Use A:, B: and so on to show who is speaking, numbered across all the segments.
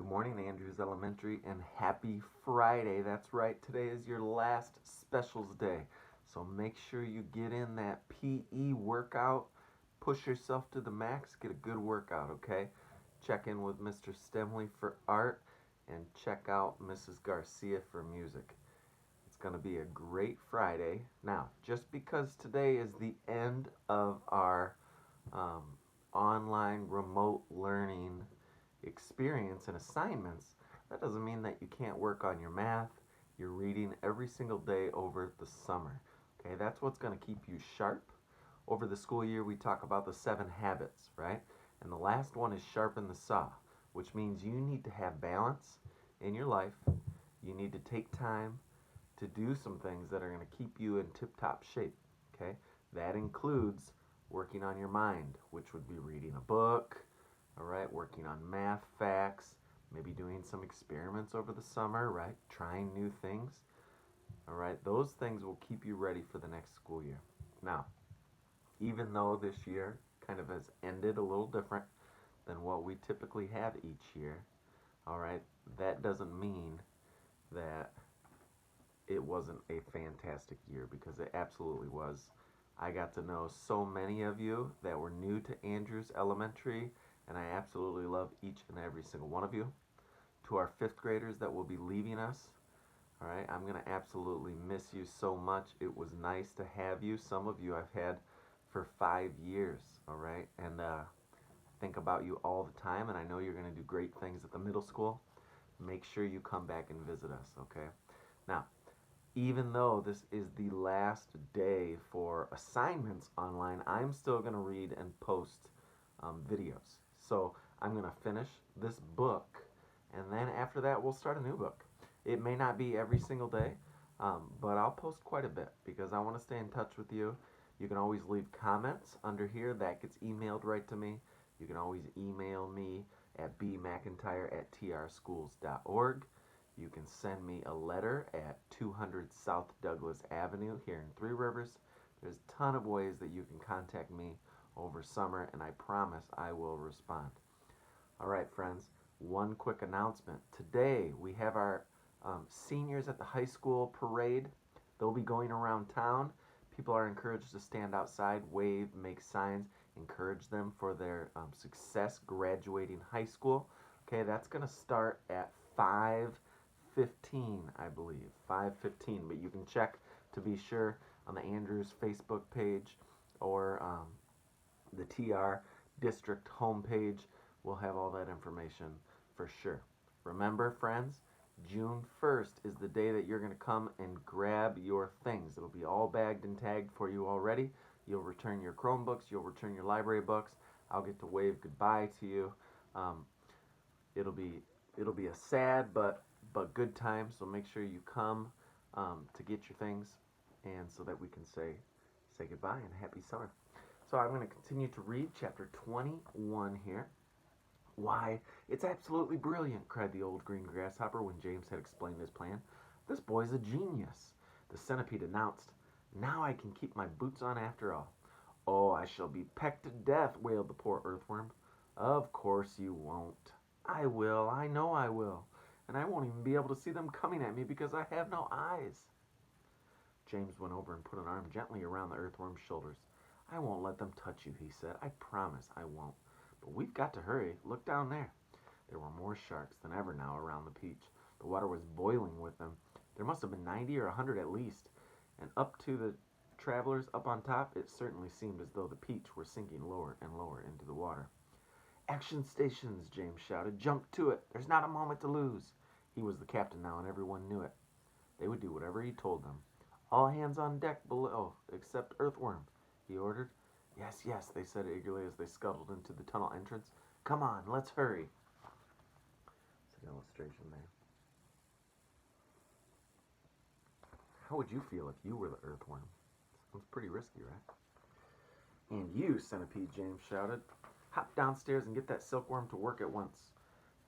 A: Good morning, Andrews Elementary, and happy Friday. That's right, today is your last specials day. So make sure you get in that PE workout, push yourself to the max, get a good workout, okay? Check in with Mr. Stemley for art, and check out Mrs. Garcia for music. It's going to be a great Friday. Now, just because today is the end of our um, online remote learning experience and assignments, that doesn't mean that you can't work on your math, your reading every single day over the summer. Okay, that's what's going to keep you sharp. Over the school year, we talk about the 7 habits, right? And the last one is sharpen the saw, which means you need to have balance in your life. You need to take time to do some things that are going to keep you in tip top shape. Okay, that includes working on your mind, which would be reading a book, all right, working on math facts, maybe doing some experiments over the summer, right? Trying new things. All right, those things will keep you ready for the next school year. Now, even though this year kind of has ended a little different than what we typically have each year, all right, that doesn't mean that it wasn't a fantastic year, because it absolutely was. I got to know so many of you that were new to Andrews Elementary, and I absolutely love each and every single one of you. To our fifth graders that will be leaving us, all right, I'm going to absolutely miss you so much. It was nice to have you. Some of you I've had for 5 years, all right, and think about you all the time, and I know you're going to do great things at the middle school. Make sure you come back and visit us, okay? Now, even though this is the last day for assignments online, I'm still going to read and post videos. So I'm going to finish this book, and then after that, we'll start a new book. It may not be every single day, but I'll post quite a bit because I want to stay in touch with you. You can always leave comments under here. That gets emailed right to me. You can always email me at bmcintyre@trschools.org. You can send me a letter at 200 South Douglas Avenue here in Three Rivers. There's a ton of ways that you can contact me over summer, and I promise I will respond. All right, friends, one quick announcement. Today we have our seniors at the high school parade. They'll be going around town. People are encouraged to stand outside, wave, make signs, encourage them for their success graduating high school. Okay, that's going to start at 5:15, I believe. 5:15, but you can check to be sure on the Andrews Facebook page or the TR district homepage. We'll have all that information for sure. Remember, friends, June 1st is the day that you're going to come and grab your things. It'll be all bagged and tagged for you already. You'll return your Chromebooks. You'll return your library books. I'll get to wave goodbye to you. Um, it'll be a sad but good time. So make sure you come to get your things, and so that we can say goodbye and happy summer. So I'm going to continue to read chapter 21 here. Why, it's absolutely brilliant, cried the old green grasshopper when James had explained his plan. This boy's a genius. The centipede announced. Now I can keep my boots on after all. Oh, I shall be pecked to death, wailed the poor earthworm. Of course you won't. I will, I know I will. And I won't even be able to see them coming at me because I have no eyes. James went over and put an arm gently around the earthworm's shoulders. I won't let them touch you, he said. I promise I won't. But we've got to hurry. Look down there. There were more sharks than ever now around the beach. The water was boiling with them. There must have been 90 or 100 at least. And up to the travelers up on top, it certainly seemed as though the peach were sinking lower and lower into the water. Action stations, James shouted. Jump to it. There's not a moment to lose. He was the captain now, and everyone knew it. They would do whatever he told them. All hands on deck below, except Earthworm, he ordered. Yes, yes, they said eagerly as they scuttled into the tunnel entrance. Come on, let's hurry. It's an illustration there. How would you feel if you were the earthworm? Sounds pretty risky, right? And you, Centipede, James shouted. Hop downstairs and get that silkworm to work at once.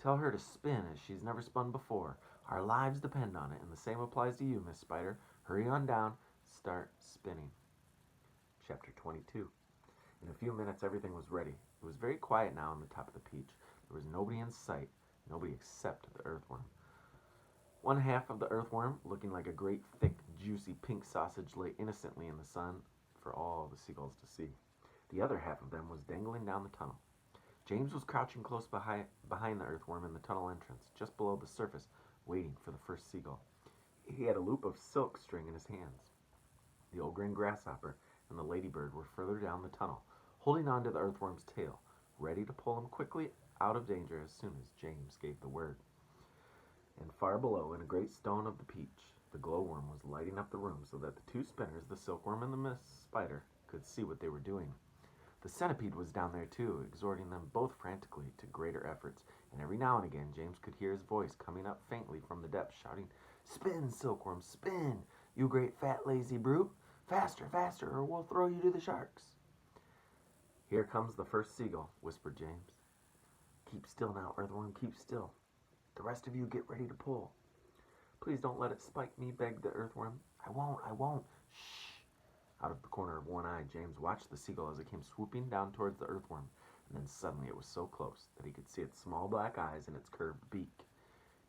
A: Tell her to spin as she's never spun before. Our lives depend on it, and the same applies to you, Miss Spider. Hurry on down. Start spinning. Chapter 22. In a few minutes, everything was ready. It was very quiet now on the top of the peach. There was nobody in sight. Nobody except the earthworm. One half of the earthworm, looking like a great, thick, juicy pink sausage, lay innocently in the sun for all the seagulls to see. The other half of them was dangling down the tunnel. James was crouching close behind the earthworm in the tunnel entrance, just below the surface, waiting for the first seagull. He had a loop of silk string in his hands. The old green grasshopper and the ladybird were further down the tunnel, holding on to the earthworm's tail, ready to pull him quickly out of danger as soon as James gave the word. And far below, in a great stone of the peach, the glowworm was lighting up the room so that the two spinners, the silkworm and the Miss Spider, could see what they were doing. The centipede was down there too, exhorting them both frantically to greater efforts, and every now and again James could hear his voice coming up faintly from the depths, shouting, "Spin, silkworm, spin, you great fat lazy brute! Faster, faster, or we'll throw you to the sharks!" "Here comes the first seagull," whispered James. "Keep still now, earthworm, keep still. The rest of you get ready to pull." "Please don't let it spike me," begged the earthworm. I won't. Shh." Out of the corner of one eye, James watched the seagull as it came swooping down towards the earthworm, and then suddenly it was so close that he could see its small black eyes and its curved beak.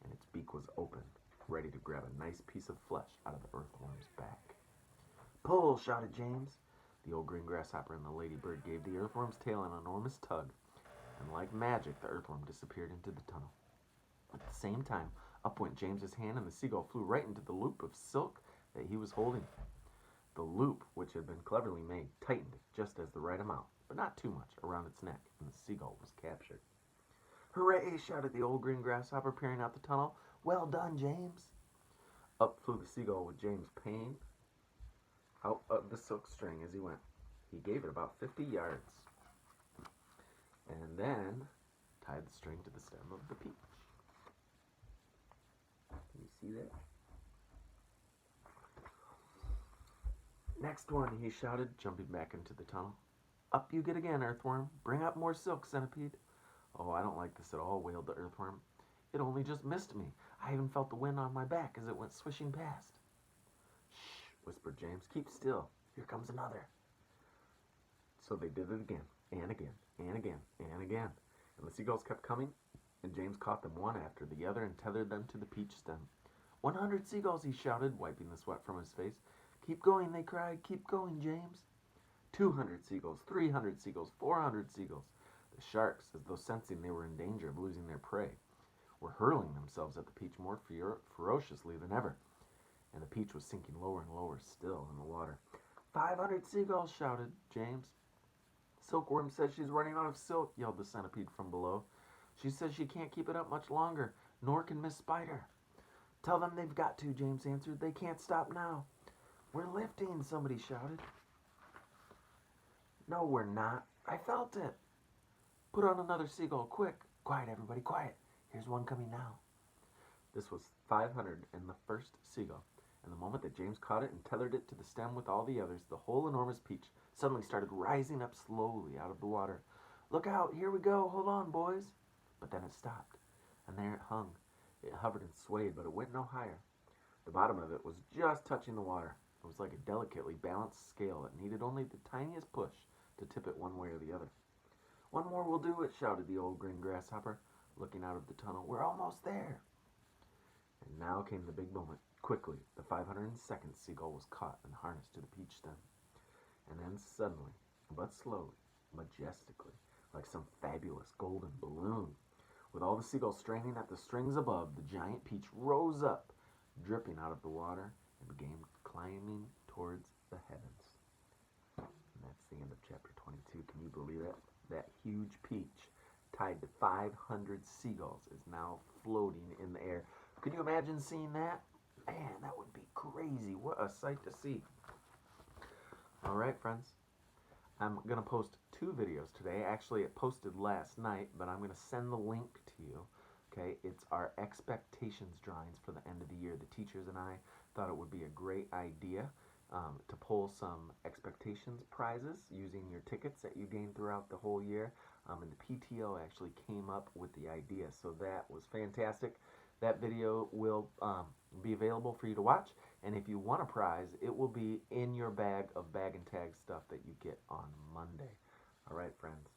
A: And its beak was open, ready to grab a nice piece of flesh out of the earthworm's back. "Pull!" shouted James. The old green grasshopper and the ladybird gave the earthworm's tail an enormous tug, and like magic the earthworm disappeared into the tunnel. At the same time, up went James's hand, and the seagull flew right into the loop of silk that he was holding. The loop, which had been cleverly made, tightened just as the right amount, but not too much, around its neck, and the seagull was captured. "Hooray!" shouted the old green grasshopper, peering out the tunnel. "Well done, James!" Up flew the seagull with James paying out of the silk string as he went. He gave it about 50 yards, and then tied the string to the stem of the peach. Can you see that? "Next one," he shouted, jumping back into the tunnel. "Up you get again, earthworm. Bring up more silk, centipede." "Oh, I don't like this at all," wailed the earthworm. "It only just missed me. I even felt the wind on my back as it went swishing past." "Shh," whispered James. "Keep still. Here comes another." So they did it again, and again, and again, and again. And the seagulls kept coming, and James caught them one after the other and tethered them to the peach stem. 100 seagulls," he shouted, wiping the sweat from his face. "Keep going," they cried. "Keep going, James." 200 seagulls, 300 seagulls, 400 seagulls. The sharks, as though sensing they were in danger of losing their prey, were hurling themselves at the peach more ferociously than ever, and the peach was sinking lower and lower still in the water. 500 seagulls," shouted James. "Silkworm says she's running out of silk," yelled the centipede from below. "She says she can't keep it up much longer, nor can Miss Spider." "Tell them they've got to," James answered. "They can't stop now." "We're lifting," somebody shouted. "No, we're not. I felt it." "Put on another seagull, quick." "Quiet, everybody, quiet. Here's one coming now." This was 501st seagull, and the moment that James caught it and tethered it to the stem with all the others, the whole enormous peach suddenly started rising up slowly out of the water. "Look out, here we go, hold on, boys." But then it stopped, and there it hung. It hovered and swayed, but it went no higher. The bottom of it was just touching the water. It was like a delicately balanced scale that needed only the tiniest push to tip it one way or the other. "One more will do it," shouted the old green grasshopper, looking out of the tunnel. "We're almost there." And now came the big moment. Quickly, the 502nd seagull was caught and harnessed to the peach stem. And then suddenly, but slowly, majestically, like some fabulous golden balloon, with all the seagulls straining at the strings above, the giant peach rose up, dripping out of the water, and began climbing towards the heavens. And that's the end of chapter 22. Can you believe it? That huge peach, tied to 500 seagulls, is now floating in the air. Could you imagine seeing that? Man, that would be crazy. What a sight to see. All right, friends. I'm going to post 2 videos today. Actually, it posted last night, but I'm going to send the link to you. Okay, it's our expectations drawings for the end of the year. The teachers and I thought it would be a great idea to pull some expectations prizes using your tickets that you gain throughout the whole year. And the PTO actually came up with the idea, so that was fantastic. That video will be available for you to watch, and if you want a prize, it will be in your bag of bag and tag stuff that you get on Monday. All right, friends,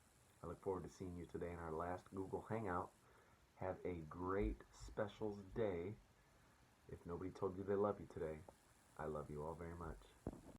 A: I look forward to seeing you today in our last Google Hangout. Have a great specials day. If nobody told you they love you today, I love you all very much.